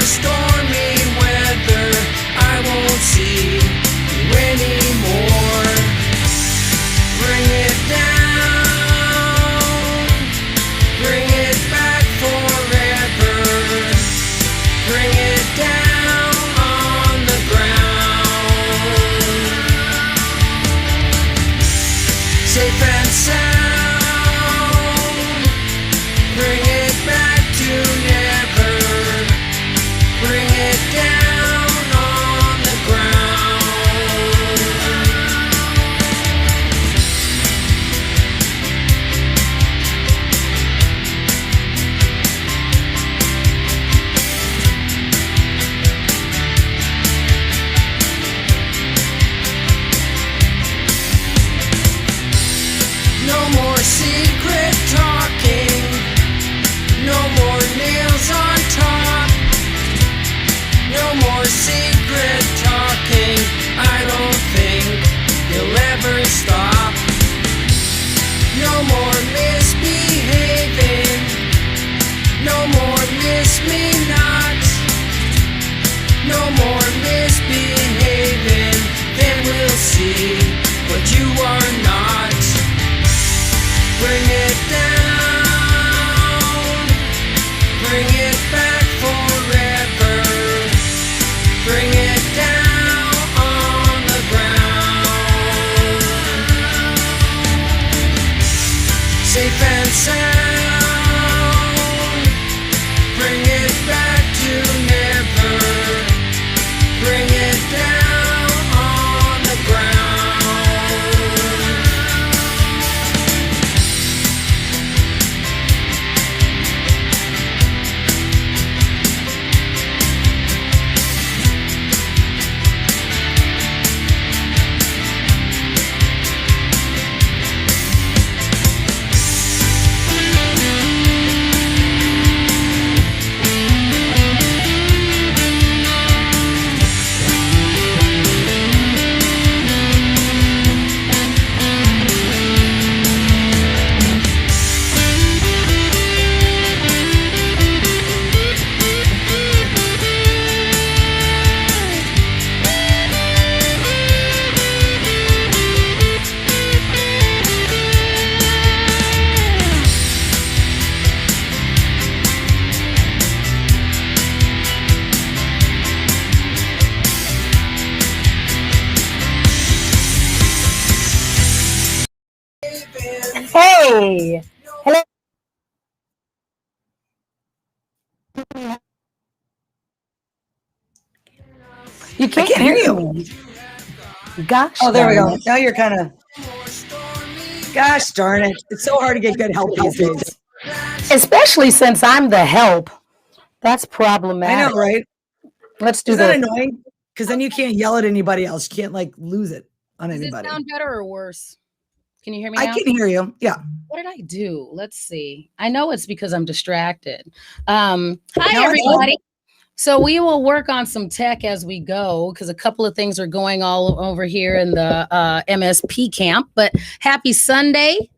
stormy weather, I won't see you anymore. Bring it down, bring it back forever. Bring it down on the ground. Safe and sound. Bring it back to never. Bring it down on the ground. No more secret talking. No more nails on top. No more secret talking. I don't think you'll ever stop. No more misbehaving. No more miss me not. No more misbehaving. Then we'll see what you are not. Bring it down. Bring it back forever. Bring it down on the ground. Safe and sound. Bring it back to never. Bring it down on the ground. Hey, hello. You I can't can't hear hear you. me. Gosh, Oh, there we darn go. it. Now you're kind of, gosh darn it. It's so hard to get good help these days. Especially since I'm the help. That's I problematic. know, right? Let's do Is that the. annoying? Because then you can't yell at anybody else. You can't like lose it on Does it anybody. sound better or worse? Can you hear me I now? can hear you. Yeah. What did I do? Let's see. I know it's because I'm distracted. Now Hi, it's everybody. So we will work on some tech as we go because a couple of things are going all over here in the MSP camp. But happy Sunday.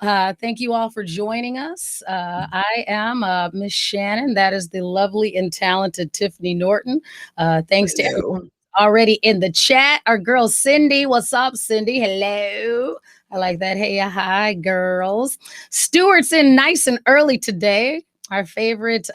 Thank you all for joining us. I am Miss Shannan. That is the lovely and talented Tiffany Norton. Thanks to everyone already in the chat. Our girl Cindy. What's up, Cindy? Hello. I like that. Hey, hi, girls. Stuart's in nice and early today. Our favorite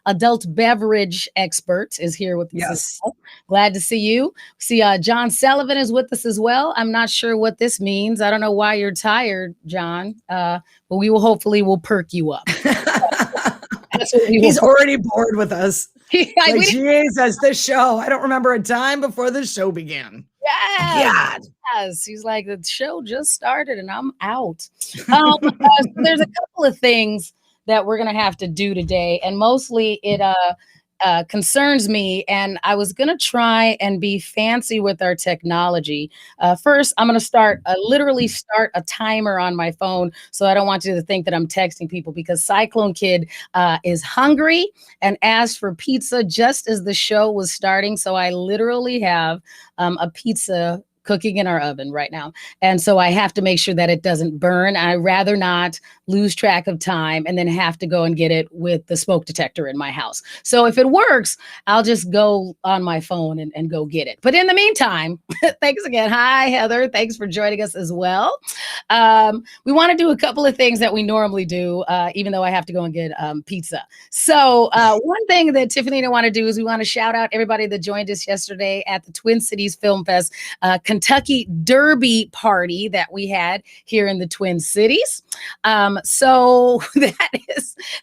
adult beverage expert is here with us. Yes. As well. Glad to see you. See, John Sullivan is with us as well. I'm not sure what this means. I don't know why you're tired, John, but we will hopefully will perk you up. That's what we will. He's already bored with us. Like, Like, Jesus, this show. I don't remember a time before the show began. Yes, God. yes. He's like, the show just started and I'm out. So there's a couple of things that we're going to have to do today. And mostly it concerns me. And I was going to try and be fancy with our technology. First, I'm going to literally start a timer on my phone. So I don't want you to think that I'm texting people because Cyclone Kid is hungry and asked for pizza just as the show was starting. So I literally have a pizza cooking in our oven right now. And so I have to make sure that it doesn't burn. I'd rather not lose track of time and then have to go and get it with the smoke detector in my house. So if it works, I'll just go on my phone and go get it. But in the meantime, thanks again. Hi, Heather. Thanks for joining us as well. We want to do a couple of things that we normally do, even though I have to go and get pizza. So one thing that Tiffany and I want to do is we want to shout out everybody that joined us yesterday at the Twin Cities Film Fest Kentucky Derby party that we had here in the Twin Cities. So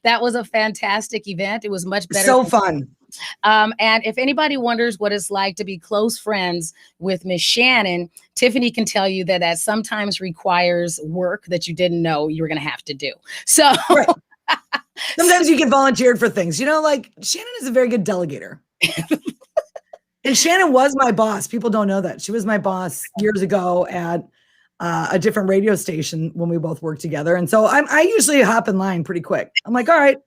that was a fantastic event. It was much better. So fun. And if anybody wonders what it's like to be close friends with Miss Shannan, Tiffany can tell you that sometimes requires work that you didn't know you were going to have to do. So right. Sometimes you get volunteered for things, like Shannan is a very good delegator. And Shannan was my boss. People don't know that. She was my boss years ago at a different radio station when we both worked together. And so I usually hop in line pretty quick. I'm like, all right.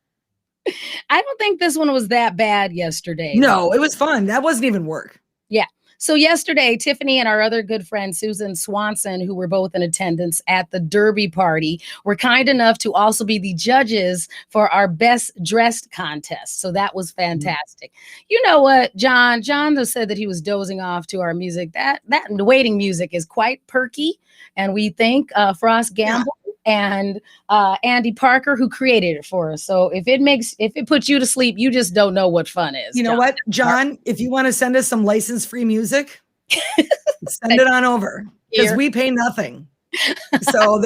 I don't think this one was that bad yesterday. No, it was fun. That wasn't even work. Yeah. So yesterday, Tiffany and our other good friend, Susan Swanson, who were both in attendance at the Derby party, were kind enough to also be the judges for our best dressed contest. So that was fantastic. You know what, John said that he was dozing off to our music. That waiting music is quite perky. And we thank Frost Gamble and Andy Parker, who created it for us. So if it puts you to sleep, you just don't know what fun is. You know what, John, if you want to send us some license-free music, send it on over, because we pay nothing. So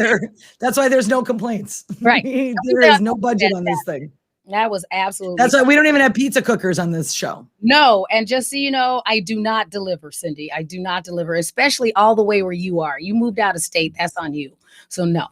that's why there's no complaints. Right. There is no budget on this thing. That was absolutely. That's why we don't even have pizza cookers on this show. No. And just so you know, I do not deliver, Cindy. I do not deliver, especially all the way where you are. You moved out of state. That's on you. So no.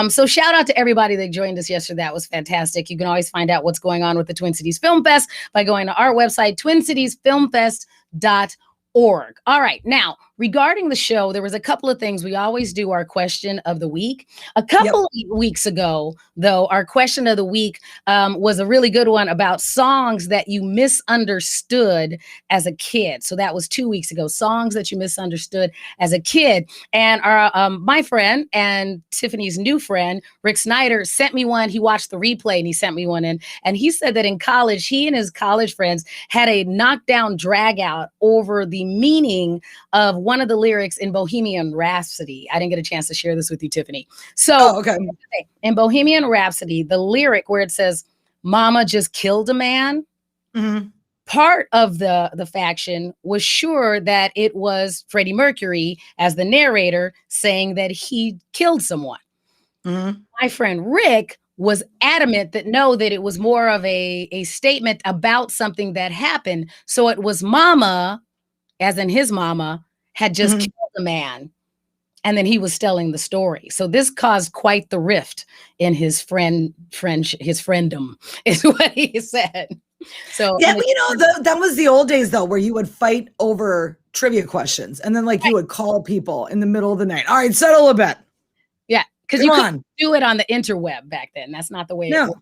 So shout out to everybody that joined us yesterday. That was fantastic. You can always find out what's going on with the Twin Cities Film Fest by going to our website, twincitiesfilmfest.org. All right. Now, regarding the show, there was a couple of things. We always do our question of the week. A couple of weeks ago, though, our question of the week was a really good one about songs that you misunderstood as a kid. So that was 2 weeks ago, songs that you misunderstood as a kid. And our my friend and Tiffany's new friend, Rick Snyder, sent me one. He watched the replay and he sent me one in. And he said that in college, he and his college friends had a knockdown drag out over the meaning of one of the lyrics in Bohemian Rhapsody. I didn't get a chance to share this with you, Tiffany. So in Bohemian Rhapsody, the lyric where it says, "Mama just killed a man," part of the faction was sure that it was Freddie Mercury as the narrator saying that he killed someone. My friend Rick was adamant that that it was more of a statement about something that happened. So it was Mama, as in his mama, had just killed a man, and then he was telling the story. So this caused quite the rift in his friendom, is what he said. So yeah, but that was the old days though, where you would fight over trivia questions, and then you would call people in the middle of the night. All right, settle a bet. Yeah, because you couldn't do it on the interweb back then. That's not the way. No.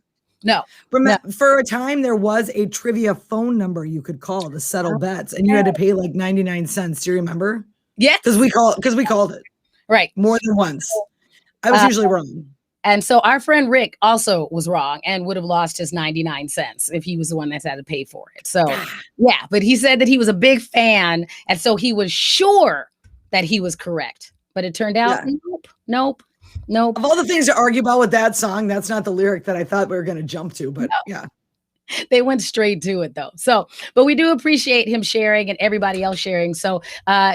For a time, there was a trivia phone number you could call to settle bets, and you had to pay 99 cents. Do you remember? Yeah. Because we called it. Right. More than once. I was usually wrong. And so our friend Rick also was wrong and would have lost his 99 cents if he was the one that had to pay for it. So, yeah, but he said that he was a big fan, and so he was sure that he was correct. But it turned out, nope. Of all the things to argue about with that song, that's not the lyric that I thought we were going to jump to, but yeah. They went straight to it though. So, but we do appreciate him sharing and everybody else sharing. So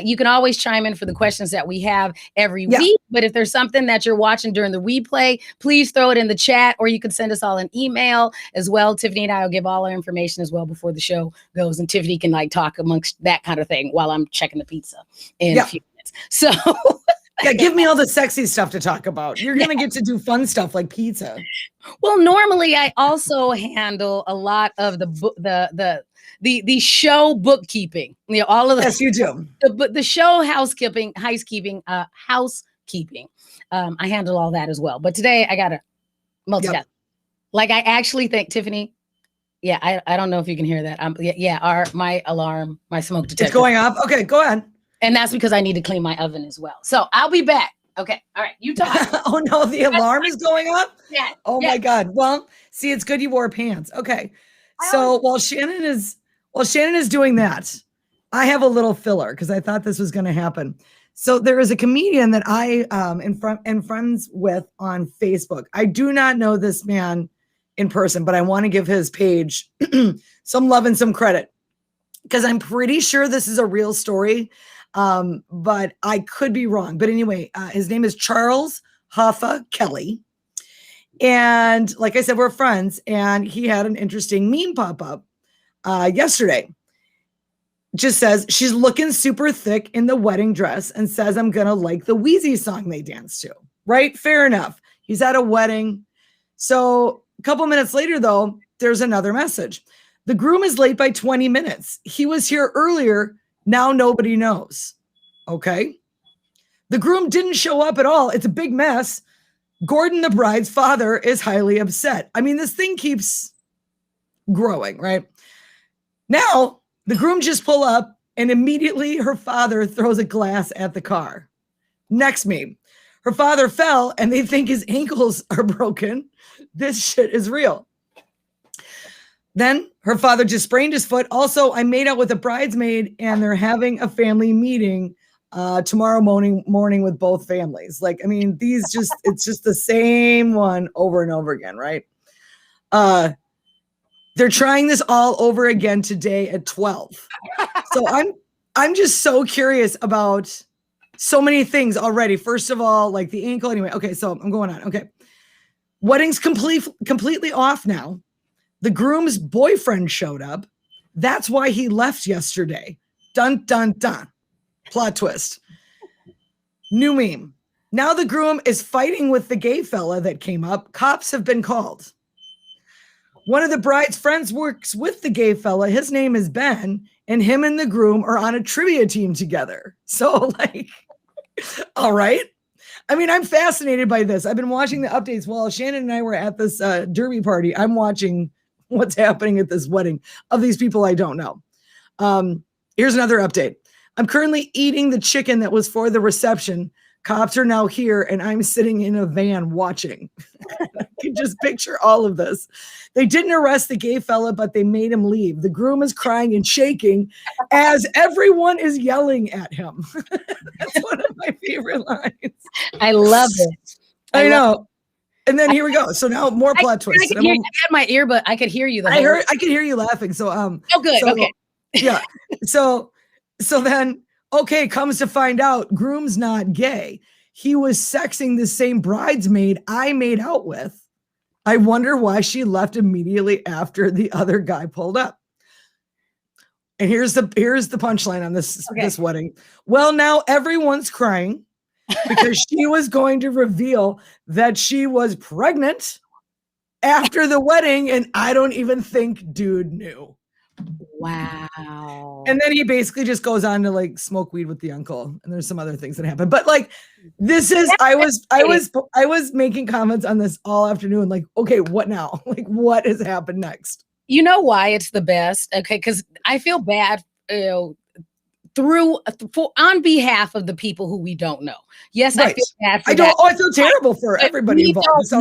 you can always chime in for the questions that we have every week. But if there's something that you're watching during the replay, please throw it in the chat, or you can send us all an email as well. Tiffany and I will give all our information as well before the show goes. And Tiffany can talk amongst that kind of thing while I'm checking the pizza in a few minutes. So yeah, give me all the sexy stuff to talk about. You're going to get to do fun stuff like pizza. Well, normally I also handle a lot of the show bookkeeping. All of the yes, you do. The show housekeeping. I handle all that as well. But today I got to multitask. I actually think, Tiffany. Yeah, I don't know if you can hear that. My alarm, my smoke detector. It's going off. Okay, go ahead. And that's because I need to clean my oven as well. So I'll be back. Okay. All right. You talk. Oh no, the alarm is going off? Yeah. Oh my God. Well, see, it's good you wore pants. Okay. So while Shannan is doing that, I have a little filler because I thought this was going to happen. So there is a comedian that I am friends with on Facebook. I do not know this man in person, but I want to give his page some love and some credit because I'm pretty sure this is a real story. But I could be wrong. But anyway, his name is Charles Hoffa Kelly. And like I said, we're friends. And he had an interesting meme pop up yesterday. Just says, she's looking super thick in the wedding dress and says, I'm going to like the Wheezy song they dance to. Right? Fair enough. He's at a wedding. So a couple minutes later, though, there's another message. The groom is late by 20 minutes. He was here earlier. Now nobody knows. Okay. The groom didn't show up at all. It's a big mess. Gordon, the bride's father, is highly upset. I mean, this thing keeps growing, right? Now, the groom just pull up and immediately her father throws a glass at the car. Next meme. Her father fell and they think his ankles are broken. This shit is real. Then her father just sprained his foot. Also, I made out with a bridesmaid and they're having a family meeting tomorrow morning with both families. Like, I mean, it's just the same one over and over again, right? They're trying this all over again today at 12. So I'm just so curious about so many things already. First of all, like the ankle. Anyway, okay, so I'm going on. Okay. Wedding's completely off now. The groom's boyfriend showed up. That's why he left yesterday. Dun, dun, dun. Plot twist. New meme. Now the groom is fighting with the gay fella that came up. Cops have been called. One of the bride's friends works with the gay fella. His name is Ben, and him and the groom are on a trivia team together. So, like, all right. I mean, I'm fascinated by this. I've been watching the updates while Shannan and I were at this derby party. I'm watching what's happening at this wedding of these people I don't know. Here's another update. I'm currently eating the chicken that was for the reception. Cops are now here and I'm sitting in a van watching. I can just picture all of this. They didn't arrest the gay fella, but they made him leave. The groom is crying and shaking as everyone is yelling at him. That's one of my favorite lines. I love it. I know. And then here we go. So now more plot twists. I had my ear, but I could hear you. I could hear you laughing. So oh, good. So, okay. Yeah. So then, okay, comes to find out, groom's not gay. He was sexing the same bridesmaid I made out with. I wonder why she left immediately after the other guy pulled up. And here's the punchline on this wedding. Well, now everyone's crying because she was going to reveal that she was pregnant after the wedding, and I don't even think dude knew. Wow. And then he basically just goes on to like smoke weed with the uncle, and there's some other things that happen. But like, this is I was making comments on this all afternoon. Like, okay, what now? Like, what has happened next? You know why it's the best? Okay, because I feel bad, on behalf of the people who we don't know. Yes, right. I feel bad for that. I feel terrible for everybody involved.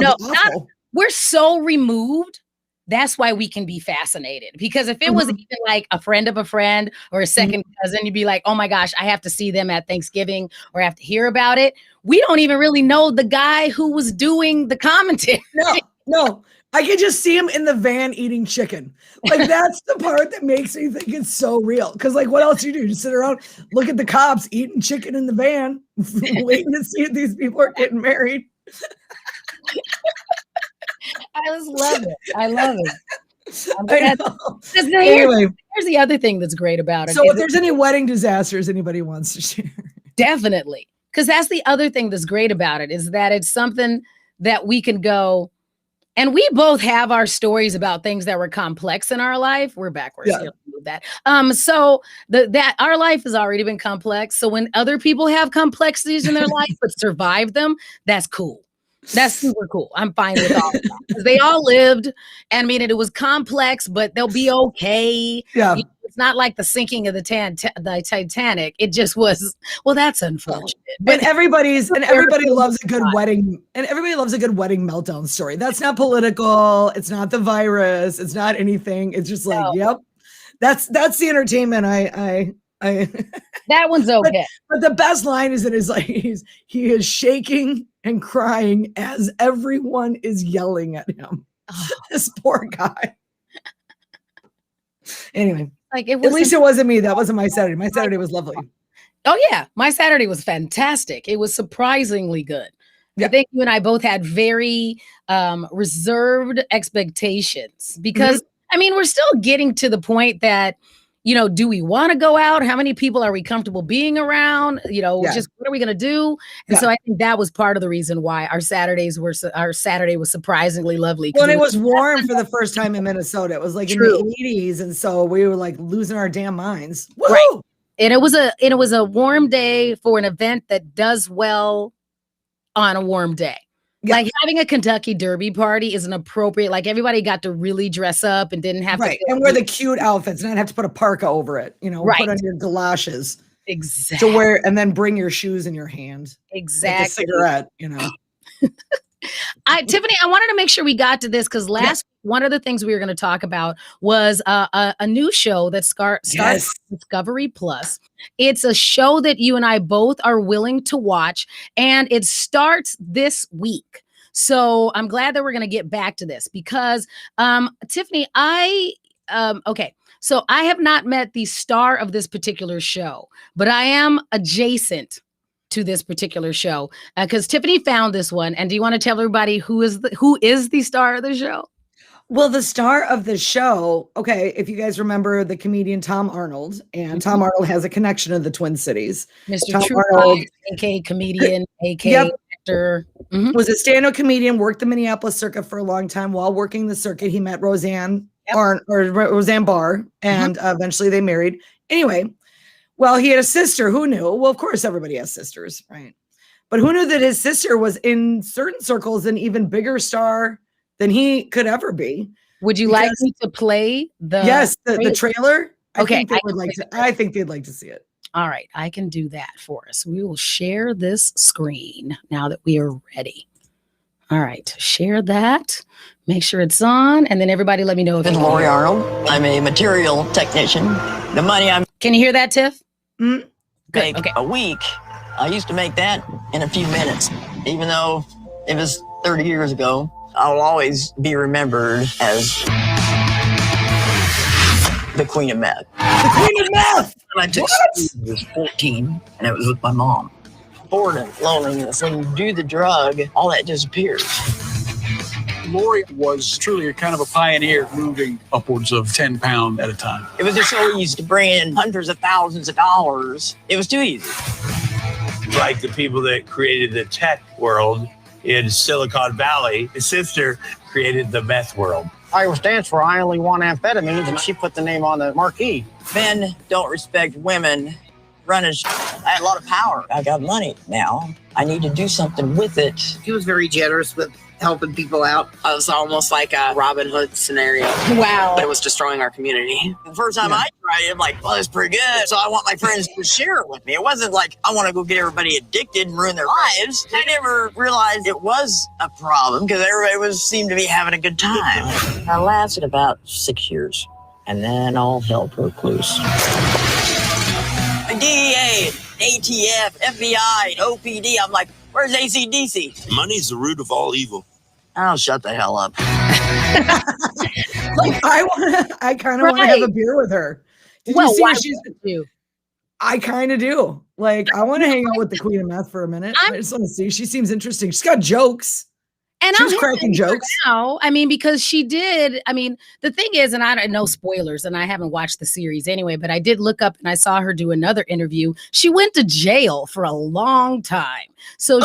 We're so removed. That's why we can be fascinated. Because if it was even like a friend of a friend or a second cousin, you'd be like, oh my gosh, I have to see them at Thanksgiving or I have to hear about it. We don't even really know the guy who was doing the commentary. No. I could just see him in the van eating chicken. Like, that's the part that makes me think it's so real. Because, like, what else do you do? Just sit around, look at the cops eating chicken in the van, waiting to see if these people are getting married. I just love it. I love it. Here's the other thing that's great about it. So if there's any wedding disasters anybody wants to share. Definitely. Because that's the other thing that's great about it, is that it's something that we can go. And we both have our stories about things that were complex in our life. We're backwards. Yeah. That. So that our life has already been complex. So when other people have complexities in their life but survive them, that's cool. That's super cool. I'm fine with all of that. They all lived. And I mean, it was complex, but they'll be okay. Yeah. It's not like the sinking of the Titanic. It just was, well, that's unfortunate. And everybody loves a good wedding, and everybody loves a good wedding meltdown story. That's not political. It's not the virus. It's not anything. It's just like, yep, that's the entertainment. I that one's okay. But the best line is he is shaking and crying as everyone is yelling at him. Oh. This poor guy. Anyway, like at least it wasn't me. That wasn't my Saturday. My Saturday was lovely. Oh yeah, my Saturday was fantastic. It was surprisingly good. Yeah. I think you and I both had very reserved expectations because I mean we're still getting to the point that, you know, do we want to go out? How many people are we comfortable being around? You know, just what are we going to do? And so I think that was part of the reason why our Saturday was surprisingly lovely. Well, it was warm for the first time in Minnesota. It was like in the 80s. And so we were like losing our damn minds. Woo-hoo! Right. And it was a warm day for an event that does well on a warm day. Yeah. Like having a Kentucky Derby party is an appropriate, like everybody got to really dress up and didn't have to and wear the cute outfits, not have to put a parka over it, you know, put on your galoshes. Exactly. To wear and then bring your shoes in your hand. Exactly. Like a cigarette, you know. Tiffany, I wanted to make sure we got to this because one of the things we were going to talk about was a new show that starts on Discovery Plus. It's a show that you and I both are willing to watch, and it starts this week. So I'm glad that we're going to get back to this because, Tiffany, so I have not met the star of this particular show, but I am adjacent to this particular show because Tiffany found this one. And do you want to tell everybody who is the star of the show? Well, the star of the show, okay, if you guys remember the comedian Tom Arnold, and Tom Arnold has a connection to the Twin Cities. Mr. Tom Arnold, aka comedian, aka actor. Was a stand-up comedian, worked the Minneapolis circuit for a long time. While working the circuit, he met Roseanne Barr, and eventually they married. Anyway, well, he had a sister. Who knew? Well, of course, everybody has sisters, right? But who knew that his sister was in certain circles an even bigger star than he could ever be? Would you like me to play the the trailer? Okay, I think they'd like to see it. All right, I can do that for us. We will share this screen now that we are ready. All right, share that. Make sure it's on, and then everybody let me know if I'm Lori Arnold. I'm a material technician. The money I'm Can you hear that, Tiff? make a week, I used to make that in a few minutes. Even though it was 30 years ago, I'll always be remembered as the Queen of Meth. The Queen of Meth! I took school, I was 14, and it was with my mom. Boredom, loneliness. When you do the drug, all that disappears. Lori was truly a kind of a pioneer, moving upwards of 10 pounds at a time. It was just so easy to bring in hundreds of thousands of dollars. It was too easy. Like the people that created the tech world in Silicon Valley, his sister created the meth world. Iowa stands for I only want amphetamines, and she put the name on the marquee. Men don't respect women running. I had a lot of power. I got money now. I need to do something with it. He was very generous with helping people out. It was almost like a Robin Hood scenario. Wow. But it was destroying our community. The first time I tried it, I'm like, well, it's pretty good. So I want my friends to share it with me. It wasn't like I want to go get everybody addicted and ruin their lives. I never realized it was a problem because everybody seemed to be having a good time. I lasted about 6 years, and then all hell broke loose. DEA, ATF, FBI, OPD. I'm like, where's ACDC? Money's the root of all evil. Oh, shut the hell up. Like I kind of want to have a beer with her. Did you see what she's do? I kind of do. Like I want to hang out with the Queen of Meth for a minute. I just want to see. She seems interesting. She's got jokes. And she was cracking jokes. Now, I mean, because she did. I mean, the thing is, and I don't know spoilers, and I haven't watched the series anyway, but I did look up and I saw her do another interview. She went to jail for a long time. So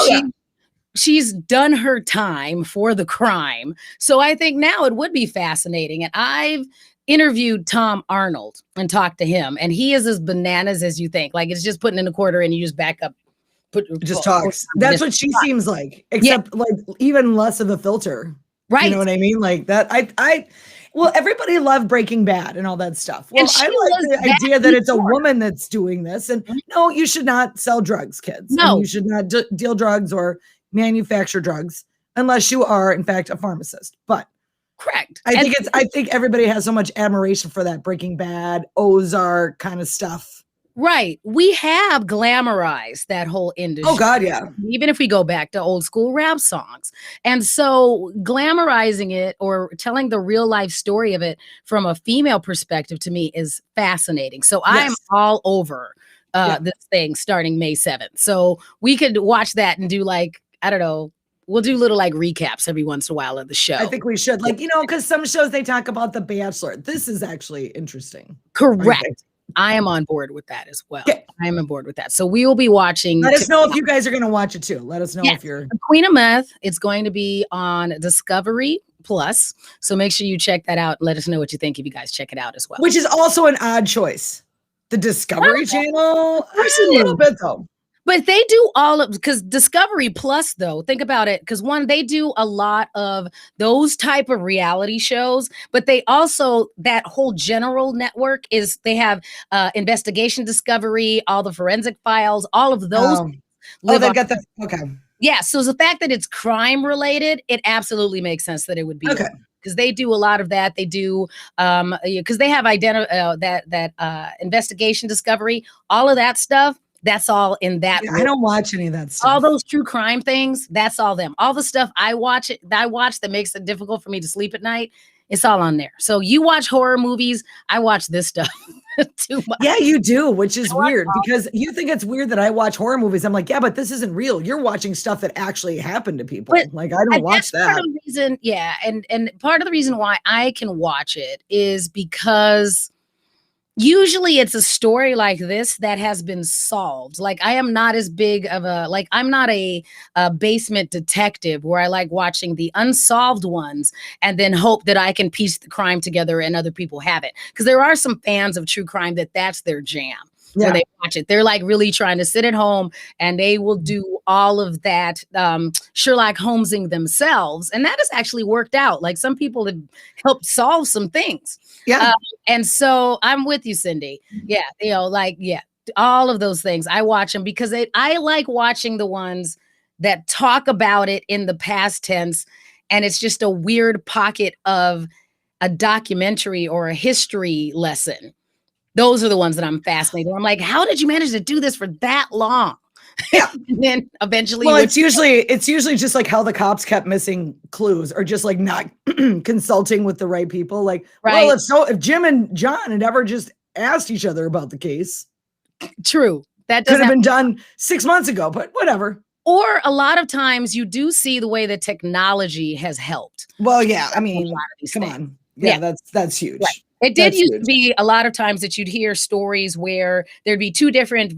she's done her time for the crime. So I think now it would be fascinating. And I've interviewed Tom Arnold and talked to him, and he is as bananas as you think. Like it's just putting in a quarter and you just back up. Just talks. That's what she seems like, except like even less of a filter. Right. You know what I mean? Like that. Well, everybody loved Breaking Bad and all that stuff. Well, And she I like was the that idea that it's a before. woman that's doing this. And no, you should not sell drugs, kids. And No. you should not deal drugs or manufacture drugs unless you are, in fact, a pharmacist. But Correct. I think everybody has so much admiration for that Breaking Bad, Ozark kind of stuff. Right. We have glamorized that whole industry. Oh God, yeah. Even if we go back to old school rap songs. And so glamorizing it or telling the real life story of it from a female perspective to me is fascinating. So I'm all over this thing starting May 7th. So we could watch that and do like, I don't know, we'll do little like recaps every once in a while of the show. I think we should, like, because some shows they talk about The Bachelor. This is actually interesting. Correct. I am on board with that as well. Okay. I am on board with that. So we will be watching. Let us know if you guys are going to watch it too. Let us know if you're. Queen of Meth. It's going to be on Discovery Plus. So make sure you check that out. Let us know what you think if you guys check it out as well. Which is also an odd choice. The Discovery Channel. course A it little is. bit though. But they do all of, because Discovery Plus, though, think about it, because one, they do a lot of those type of reality shows, but they also, that whole general network is, they have Investigation Discovery, all the forensic files, all of those. They've got the, okay. Yeah, so the fact that it's crime related, it absolutely makes sense that it would be. Okay. Because they do a lot of that. They do, because they have Investigation Discovery, all of that stuff. That's all in that. Yeah, I don't watch any of that stuff. All those true crime things, that's all them. All the stuff I watch that makes it difficult for me to sleep at night, it's all on there. So you watch horror movies, I watch this stuff too much. Yeah, you do, which is weird because you think it's weird that I watch horror movies. I'm like, yeah, but this isn't real. You're watching stuff that actually happened to people. But like, I don't watch that. Part of the reason, and part of the reason why I can watch it is because usually it's a story like this that has been solved. Like I am not as big of I'm not a basement detective where I like watching the unsolved ones and then hope that I can piece the crime together and other people have it. Because there are some fans of true crime that's their jam. When they watch it, they're like really trying to sit at home and they will do all of that Sherlock Holmesing themselves. And that has actually worked out. Like some people have helped solve some things. Yeah. And so I'm with you, Cindy. Yeah. All of those things. I watch them because I like watching the ones that talk about it in the past tense. And it's just a weird pocket of a documentary or a history lesson. Those are the ones that I'm fascinated with. I'm like, how did you manage to do this for that long? Yeah. And then eventually. Well, it's usually just like how the cops kept missing clues or just like not consulting with the right people. Like, well, if Jim and John had ever just asked each other about the case. True. That could have been done 6 months ago, but whatever. Or a lot of times you do see the way that technology has helped. Well, yeah. I mean, come on. Yeah, that's huge. Right. It did used to be a lot of times that you'd hear stories where there'd be two different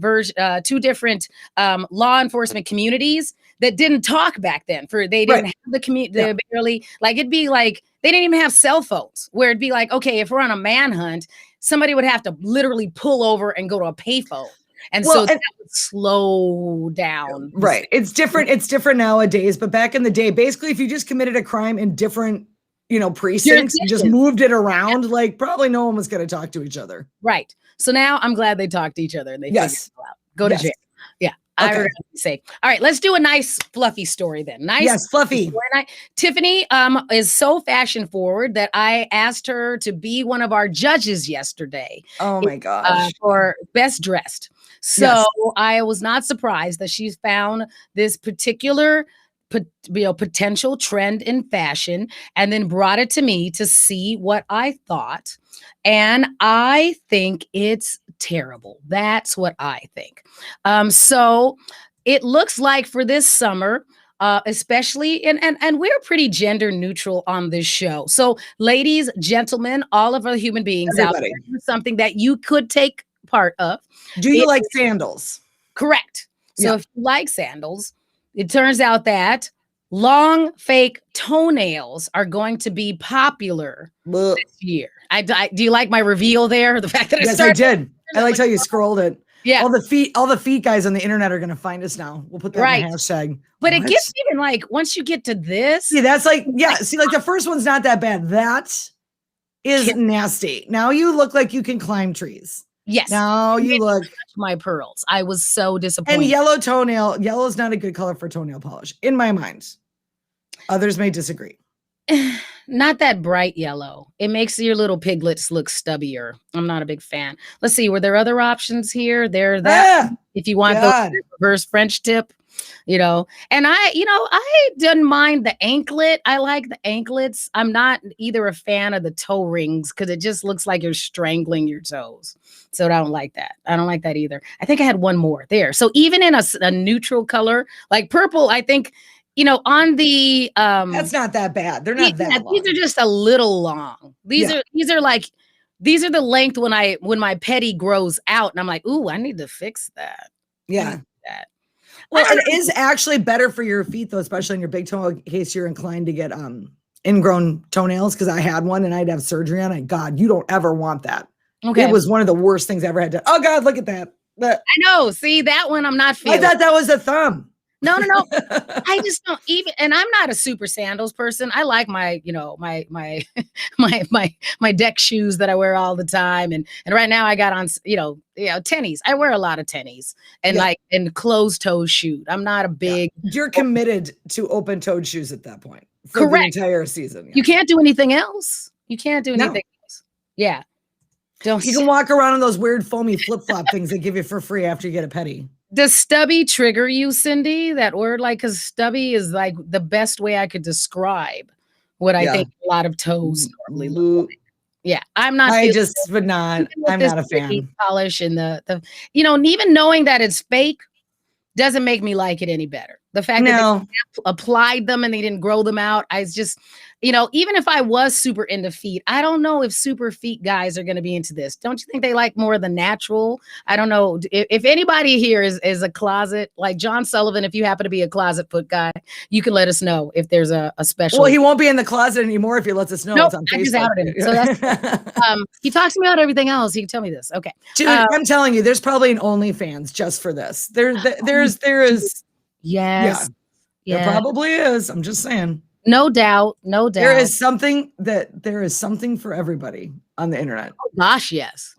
law enforcement communities that didn't talk back then. They didn't have the community. They barely it'd be like they didn't even have cell phones. Where it'd be like, okay, if we're on a manhunt, somebody would have to literally pull over and go to a payphone. And so that would slow down. Right. It's different. It's different nowadays. But back in the day, basically, if you just committed a crime in different precincts and just moved it around, like probably no one was going to talk to each other. Right. So now I'm glad they talked to each other and they figured it out. Go to jail. Yeah. I heard you say. All right, let's do a nice fluffy story then. Nice. Fluffy. Tiffany is so fashion forward that I asked her to be one of our judges yesterday. Oh my gosh. For best dressed. So I was not surprised that she found this particular potential trend in fashion and then brought it to me to see what I thought. And I think it's terrible. That's what I think. So it looks like for this summer, especially, and we're pretty gender neutral on this show. So ladies, gentlemen, all of our human beings out there, something that you could take part of. Do you like sandals? Correct. So if you like sandals, it turns out that long fake toenails are going to be popular this year. Do you like my reveal there? The fact that I did. I liked how you scrolled it. Yeah. All the feet guys on the internet are going to find us now. We'll put that in the hashtag. But it gets even like, once you get to this. See, that's like, see, like the first one's not that bad. That is nasty. Now you look like you can climb trees. Yes. Now you look my pearls. I was so disappointed. and yellow is not a good color for toenail polish in my mind. Others may disagree. Not that bright yellow. It makes your little piglets look stubbier. I'm not a big fan. Let's see. Were there other options here? There that if you want God. the reverse French tip, you know. And I didn't mind the anklet. I like the anklets. I'm not either a fan of the toe rings because it just looks like you're strangling your toes. So I don't like that. I don't like that either. I think I had one more there. So even in a neutral color like purple, I think, you know, on the that's not that bad. They're not that long. These are just a little long. These are the length when my petty grows out and I'm like, ooh, I need to fix that. Yeah. Well, it is actually better for your feet though, especially in your big toe in case you're inclined to get ingrown toenails, because I had one and I'd have surgery on it. God, you don't ever want that. Okay. It was one of the worst things I ever had to. Oh God, look at that. I know. See, that one I'm not feeling. I thought that was a thumb. No. I just don't even, and I'm not a super sandals person. I like my, you know, my deck shoes that I wear all the time. And right now I got on, tennies. I wear a lot of tennies and closed toe shoe. I'm not a big. You're committed to open toed shoes at that point. For Correct. The entire season. Yeah. You can't do anything else. You can't do anything else. Yeah. You can walk around in those weird foamy flip-flop things they give you for free after you get a petty. Does stubby trigger you, Cindy? That word, like, because stubby is like the best way I could describe what I think a lot of toes normally look like. Yeah, I'm not. I'm not a fan. Polish and the even knowing that it's fake doesn't make me like it any better. The fact that they applied them and they didn't grow them out, I just, even if I was super into feet, I don't know if super feet guys are going to be into this. Don't you think they like more of the natural? I don't know. If anybody here is a closet, like John Sullivan, if you happen to be a closet foot guy, you can let us know if there's a special. Well, he won't be in the closet anymore if he lets us know. Nope, it's on I Facebook. just outed him. So that's, he talks to me about everything else. He can tell me this. Okay. Dude, I'm telling you, there's probably an OnlyFans just for this. There is. Yes. There probably is. I'm just saying. No doubt. There is something for everybody on the internet. Oh, gosh, yes.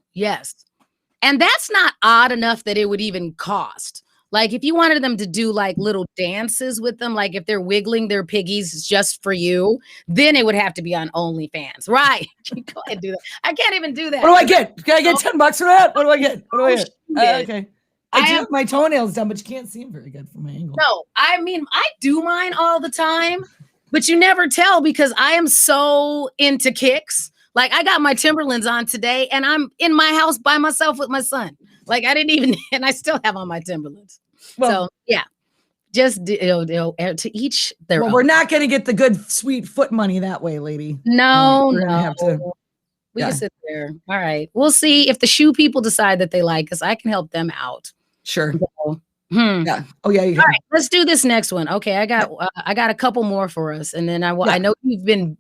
And that's not odd enough that it would even cost. Like if you wanted them to do like little dances with them, like if they're wiggling their piggies just for you, then it would have to be on OnlyFans. Right. Go ahead and do that. I can't even do that. What do I get? Can I get $10 for that? What do I get? Okay. I do have my toenails done, but you can't see them very good from my angle. No, I mean, I do mine all the time, but you never tell because I am so into kicks. Like I got my Timberlands on today and I'm in my house by myself with my son. Like I didn't even, and I still have on my Timberlands. Well, so yeah, just to each their own. We're not going to get the good, sweet foot money that way, lady. No, we're gonna have to. We can sit there. All right. We'll see if the shoe people decide that they like us. I can help them out. Sure. So, Yeah. Oh yeah. You can. All right. Let's do this next one. Okay. I got a couple more for us, and then I know you've been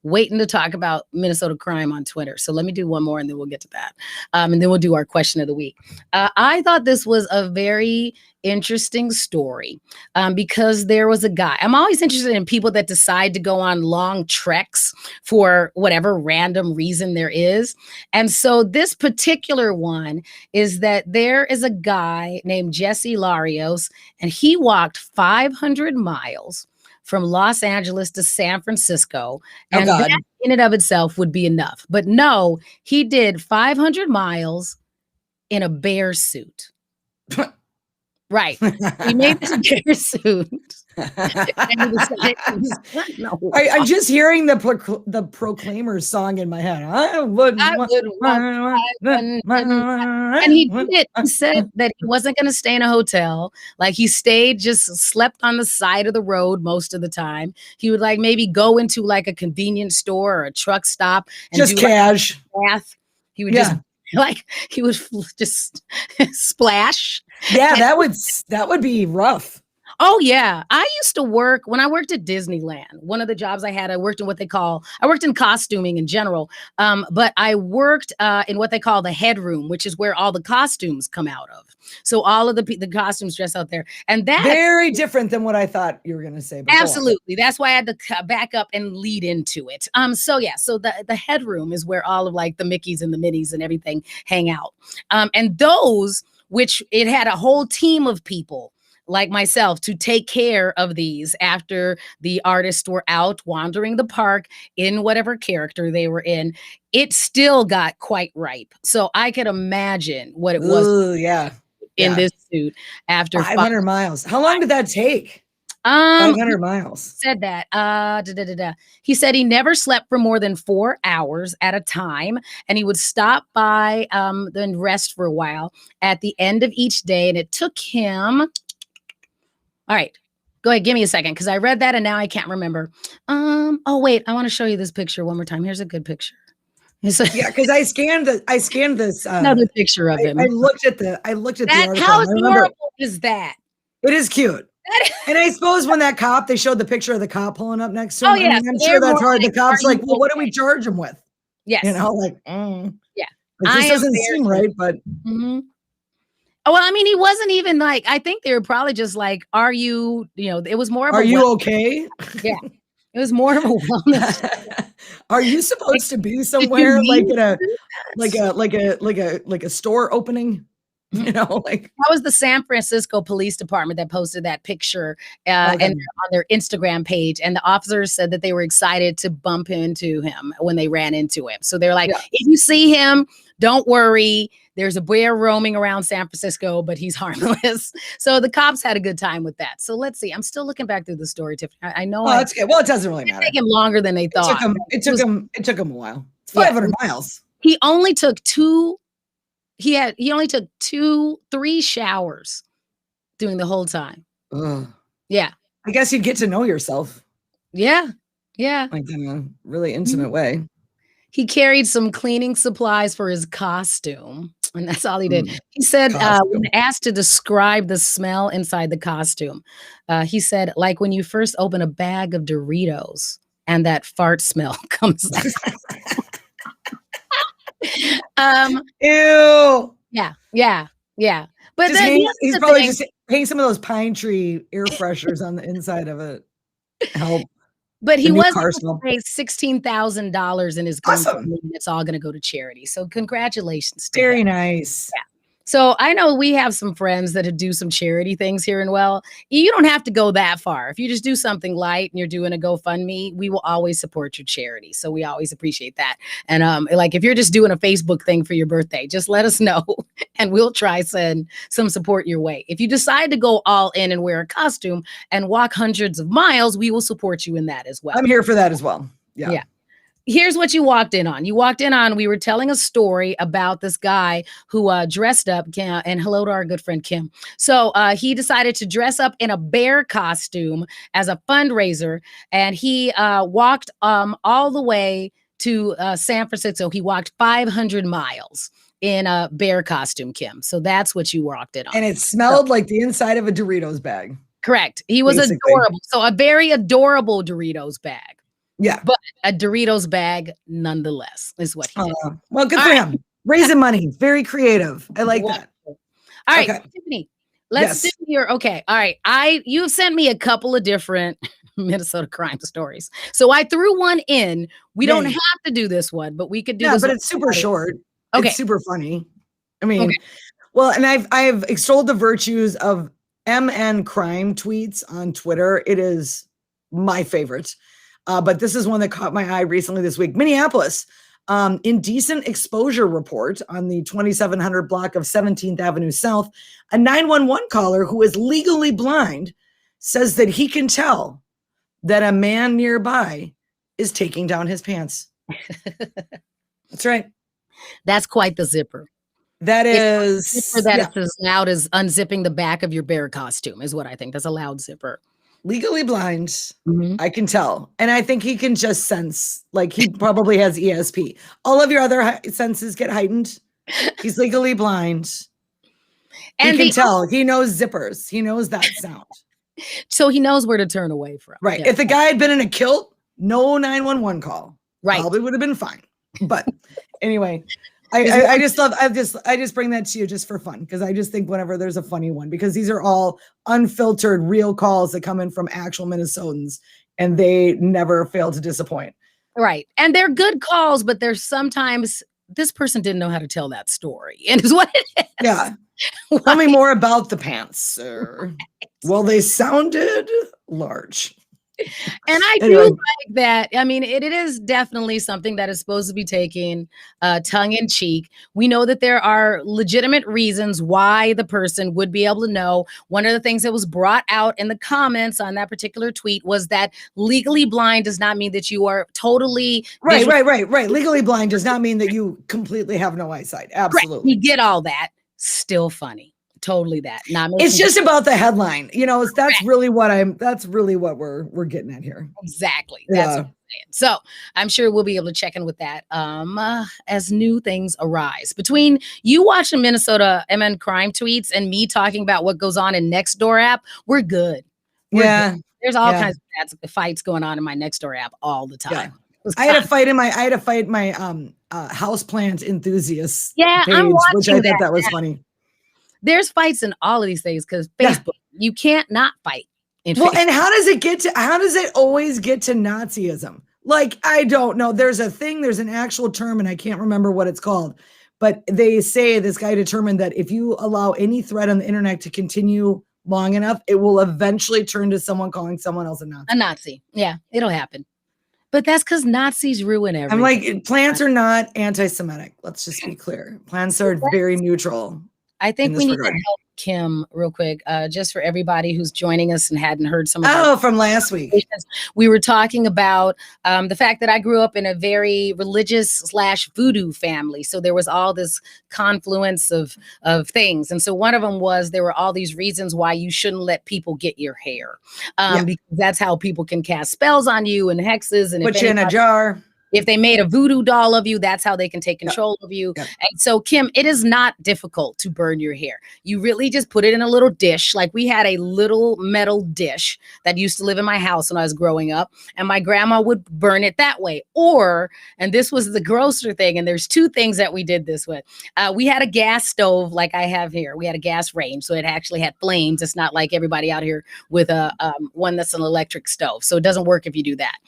waiting to talk about Minnesota crime on Twitter. So let me do one more, and then we'll get to that, and then we'll do our question of the week. I thought this was a very interesting story because there was a guy. I'm always interested in people that decide to go on long treks for whatever random reason there is. And so this particular one is that there is a guy named Jesse Larios, and he walked 500 miles from Los Angeles to San Francisco. And that in and of itself would be enough. But no, he did 500 miles in a bear suit. Right. He made this bear suit. I'm just hearing the Proclaimers song in my head. And he did it. He said that he wasn't going to stay in a hotel. Like he just slept on the side of the road most of the time. He would like maybe go into like a convenience store or a truck stop and just do cash. Like bath. He would just splash. Yeah, that would be rough. Oh yeah, I used to work when I worked at Disneyland. One of the jobs I had, I worked in I worked in costuming in general, but I worked in what they call the headroom, which is where all the costumes come out of. So all of the costumes dress out there, and that Very different than what I thought you were going to say. But go on. absolutely. That's why I had to back up and lead into it. So yeah, so the headroom is where all of like the Mickeys and the Minnies and everything hang out. And those, which it had a whole team of people like myself to take care of these after the artists were out wandering the park in whatever character they were in. It still got quite ripe. So I could imagine what it was Ooh, yeah. in this suit after 500 miles. How long did that take? 500 miles. Said that. He said he never slept for more than 4 hours at a time, and he would stop by, then rest for a while at the end of each day. And it took him. All right, go ahead. Give me a second because I read that and now I can't remember. Oh wait, I want to show you this picture one more time. Here's a good picture. Yeah, because I scanned this another picture of him. I looked at the article. How adorable is that? It is cute. And I suppose when that cop, they showed the picture of the cop pulling up next to him. Oh, yeah. I mean, I'm sure that's hard. The cop's like, well, what do okay? we charge him with? Yes. You know, like, Yeah. It just doesn't seem right, but. Mm-hmm. Oh, well, I mean, he wasn't even like, I think they were probably just like, are you, it was more of Are you okay? Yeah. It was more of a wellness. Are you supposed to be somewhere like in a store opening? You know, like that was the San Francisco Police Department that posted that picture and on their Instagram page. And the officers said that they were excited to bump into him when they ran into him. So they're like, if you see him, don't worry. There's a bear roaming around San Francisco, but he's harmless. So the cops had a good time with that. So let's see. I'm still looking back through the story, Tiffany. I know. Oh, that's good. Well, it doesn't really matter. It took him longer than they thought. It took him a while. It's 500 miles. He only took he only took 3 showers during the whole time. Ugh. Yeah. I guess you'd get to know yourself. Yeah. Yeah. Like in a really intimate way. He carried some cleaning supplies for his costume, and that's all he did. He said, when asked to describe the smell inside the costume, he said, like when you first open a bag of Doritos and that fart smell comes out. Ew. Yeah. But then he's probably just hanging some of those pine tree air fresheners on the inside of it. Help. But he was able to pay $16,000 in his gun. Awesome. It's all going to go to charity. So congratulations. Very nice. Yeah. So I know we have some friends that do some charity things here in Well. You don't have to go that far. If you just do something light and you're doing a GoFundMe, we will always support your charity. So we always appreciate that. And like if you're just doing a Facebook thing for your birthday, just let us know and we'll try send some support your way. If you decide to go all in and wear a costume and walk hundreds of miles, we will support you in that as well. I'm here for that as well. Yeah. Here's what you walked in on. We were telling a story about this guy who dressed up, and hello to our good friend Kim. So he decided to dress up in a bear costume as a fundraiser, and he walked all the way to San Francisco. He walked 500 miles in a bear costume, Kim. So that's what you walked in on. And it smelled like the inside of a Doritos bag. Correct. He was adorable. So a very adorable Doritos bag. Yeah. But a Doritos bag nonetheless is what he did. Well, good for him. Raising money. Very creative. I like that. All right, Tiffany, let's do your, okay. All right. You have sent me a couple of different Minnesota crime stories. So I threw one in. We don't have to do this one, but we could do this. But it's super short. Okay. It's super funny. I mean, well, and I've extolled the virtues of MN crime tweets on Twitter. It is my favorite. But this is one that caught my eye recently this week. Minneapolis, indecent exposure report on the 2700 block of 17th Avenue South. A 911 caller who is legally blind says that he can tell that a man nearby is taking down his pants. That's right. That's quite the zipper. That is zipper that it's as loud as unzipping the back of your bear costume is what I think. That's a loud zipper. Legally blind, I can tell. And I think he can just sense, like he probably has ESP. All of your other senses get heightened. He's legally blind. And he can tell. He knows zippers. He knows that sound. So he knows where to turn away from. Right. Yeah. If the guy had been in a kilt, no 911 call. Right. Probably would have been fine. But anyway, I just bring that to you just for fun, because I just think whenever there's a funny one, because these are all unfiltered real calls that come in from actual Minnesotans, and they never fail to disappoint. Right. And they're good calls, but there's sometimes this person didn't know how to tell that story. And is what it is. Yeah. Tell me more about the pants, sir. Well, they sounded large. And I do like that. I mean, it is definitely something that is supposed to be taken tongue in cheek. We know that there are legitimate reasons why the person would be able to know. One of the things that was brought out in the comments on that particular tweet was that legally blind does not mean that you are totally right. Legally blind does not mean that you completely have no eyesight. Absolutely. We get all that. Still funny. Totally that. It's just about the headline. That's really what we're getting at here. Exactly. That's what I'm saying. So I'm sure we'll be able to check in with that as new things arise. Between you watching Minnesota MN crime tweets and me talking about what goes on in Nextdoor app, we're good. Good. There's all kinds of fights going on in my Nextdoor app all the time. Yeah. I had to fight my houseplant enthusiast page, I'm watching which I thought that was funny. There's fights in all of these things because Facebook, you can't not fight. Well, and how does it always get to Nazism? Like, I don't know. There's an actual term, and I can't remember what it's called, but they say this guy determined that if you allow any thread on the internet to continue long enough, it will eventually turn to someone calling someone else a Nazi. A Nazi. Yeah, it'll happen. But that's because Nazis ruin everything. I'm like, plants are not anti-Semitic. Let's just be clear. Plants are very neutral. I think we need to help Kim real quick, just for everybody who's joining us and hadn't heard some of from last week. We were talking about the fact that I grew up in a very religious / voodoo family. So there was all this confluence of things. And so one of them was there were all these reasons why you shouldn't let people get your hair. Because that's how people can cast spells on you and hexes. And put you in a jar. If they made a voodoo doll of you, that's how they can take control of you. And so, Kim, it is not difficult to burn your hair. You really just put it in a little dish. Like we had a little metal dish that used to live in my house when I was growing up, and my grandma would burn it that way. Or, and this was the grosser thing, and there's two things that we did this with. We had a gas stove like I have here. We had a gas range, so it actually had flames. It's not like everybody out here with a one that's an electric stove. So it doesn't work if you do that.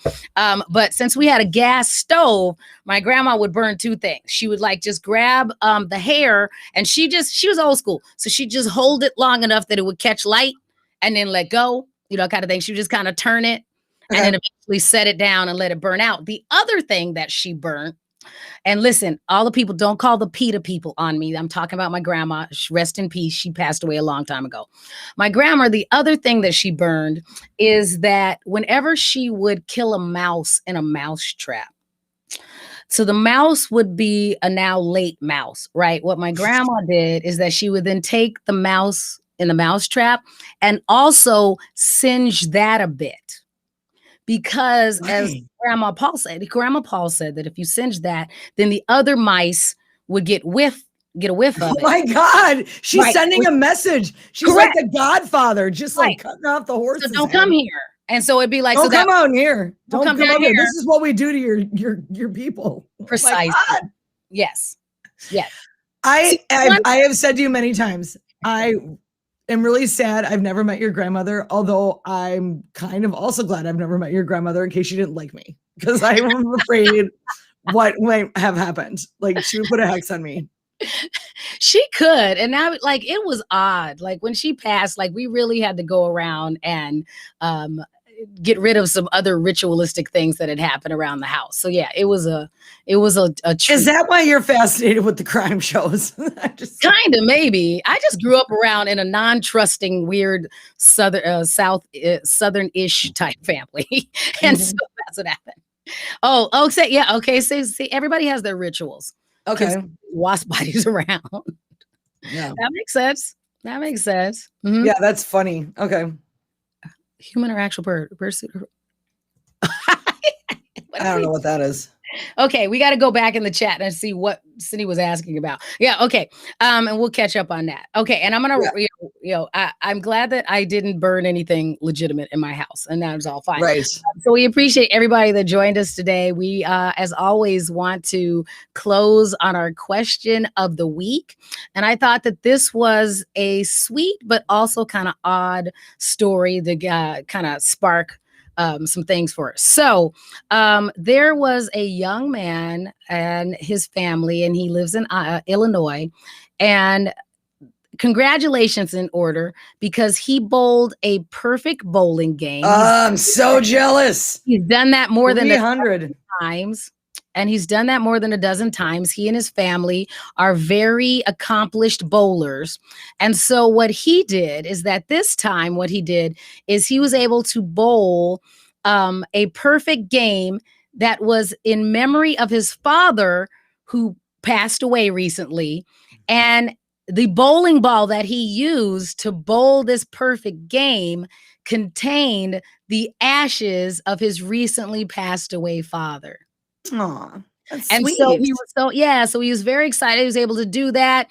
But since we had a gas stove, my grandma would burn two things. She would like just grab the hair, and she was old school, so she just hold it long enough that it would catch light and then let go, kind of thing. She would just kind of turn it and then eventually set it down and let it burn out. The other thing that she burnt, and listen, all the people, don't call the PETA people on me. I'm talking about my grandma. Rest in peace. She passed away a long time ago. My grandma, the other thing that she burned is that whenever she would kill a mouse in a mouse trap, so the mouse would be a now late mouse, right? What my grandma did is that she would then take the mouse in the mouse trap and also singe that a bit. Because as Grandma Paul said that if you singe that, then the other mice would get a whiff of it. Oh my God. She's sending a message. She's like the Godfather, just like cutting off the horse's So don't head. come here. And so it'd be like, don't come out here. Don't come out here. here. This is what we do to your people. Precisely. Oh yes. I have said to you many times, I am really sad I've never met your grandmother, although I'm kind of also glad I've never met your grandmother in case she didn't like me, because I am afraid what might have happened. Like she would put a hex on me. She could. And now, like, it was odd. Like when she passed, like we really had to go around and get rid of some other ritualistic things that had happened around the house. So yeah, it was a treat. Is that why you're fascinated with the crime shows? Kind of, maybe. I just grew up around in a non-trusting, weird southern-ish type family. And so that's what happened. Okay. So see, everybody has their rituals. Okay. Wasp bodies around. Yeah. That makes sense. Mm-hmm. Yeah, that's funny. Okay. Human or actual bird? I don't know what that is. Okay, we got to go back in the chat and see what Cindy was asking about. Yeah, okay. And we'll catch up on that. Okay, and I'm gonna, I'm glad that I didn't burn anything legitimate in my house, and that was all fine. Right. So we appreciate everybody that joined us today. We, as always, want to close on our question of the week, and I thought that this was a sweet but also kind of odd story to kind of spark some things for us. So there was a young man and his family, and he lives in Illinois. And congratulations in order, because he bowled a perfect bowling game. I'm so jealous. He's done that more than 300 times. And he's done that more than a dozen times. He and his family are very accomplished bowlers. And so what he did is that this time, what he did is he was able to bowl a perfect game that was in memory of his father, who passed away recently. And the bowling ball that he used to bowl this perfect game contained the ashes of his recently passed away father. Aw, that's And sweet. so he was so he was very excited. He was able to do that.